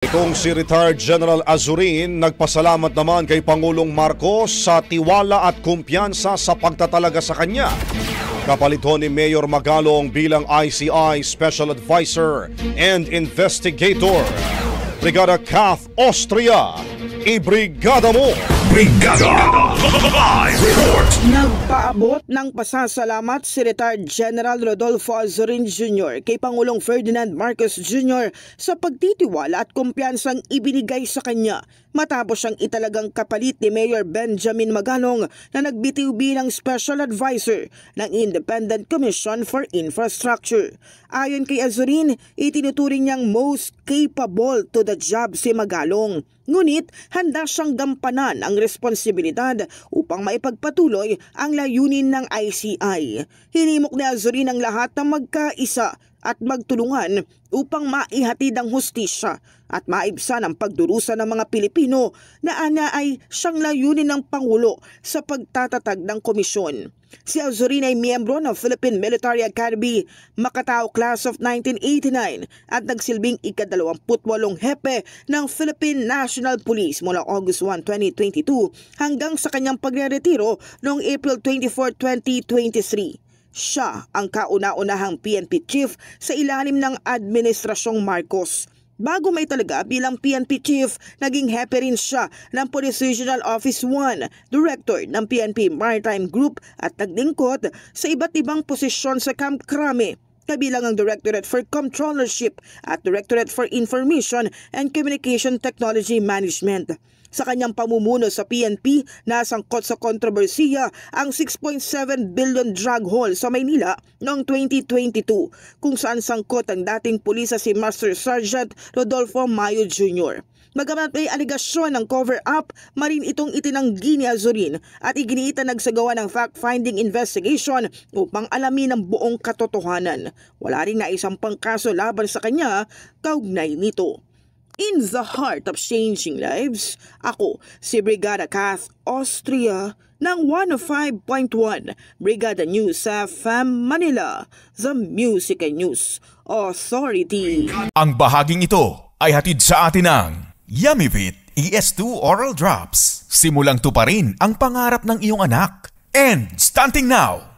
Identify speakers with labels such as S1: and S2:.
S1: Itong si retired General Azurin nagpasalamat naman kay Pangulong Marcos sa tiwala at kumpiyansa sa pagtatalaga sa kanya. Kapalito ni Mayor Magalong bilang ICI Special Advisor and Investigator. Brigada Kath Austria, ibrigada mo!
S2: Brigada Live Report!
S3: Nagpaabot ng pasasalamat si retired General Rodolfo Azurin Jr. kay Pangulong Ferdinand Marcos Jr. sa pagtitiwala at kumpiyansang ibinigay sa kanya matapos siyang italagang kapalit ni Mayor Benjamin Magalong na nagbitiw bilang Special Advisor ng Independent Commission for Infrastructure. Ayon kay Azurin, itinuturing niyang most capable to the job si Magalong. Ngunit handa siyang gampanan ang responsibilidad upang maipagpatuloy ang layunin ng ICI. Hinimok ni Azurin ang lahat na magkaisa at magtulungan upang maihatid ang hustisya at maibsan ang pagdurusa ng mga Pilipino na ana ay siyang layunin ng Pangulo sa pagtatatag ng komisyon. Si Azurin ay miyembro ng Philippine Military Academy, Macatao Class of 1989 at nagsilbing ika-28 hepe ng Philippine National Police mula August 1, 2022 hanggang sa kanyang pagre-retiro noong April 24, 2023. Siya ang kauna-unahang PNP chief sa ilalim ng Administrasyong Marcos. Bago may talaga bilang PNP chief, naging hepe rin siya ng Police Regional Office 1, Director ng PNP Maritime Group at naglingkod sa iba't ibang posisyon sa Camp Crame, kabilang ang Directorate for Comptrollership at Directorate for Information and Communication Technology Management. Sa kanyang pamumuno sa PNP, nasangkot sa kontrobersiya ang 6.7 billion drug haul sa Maynila noong 2022, kung saan sangkot ang dating pulisa si Master Sergeant Rodolfo Mayo Jr. Bagamat may aligasyon ng cover-up, marin itong itinanggi ni Azurin at iginiita nagsagawa ng fact-finding investigation upang alamin ang buong katotohanan. Wala rin naisampang kaso laban sa kanya kaugnay nito. In the heart of changing lives, ako si Brigada Kath Austria ng 105.1 Brigada News sa FM Manila, the Music and News Authority.
S2: Ang bahaging ito ay hatid sa atin ng Yummyvit ES2 Oral Drops. Simulang tuparin ang pangarap ng iyong anak. And starting now,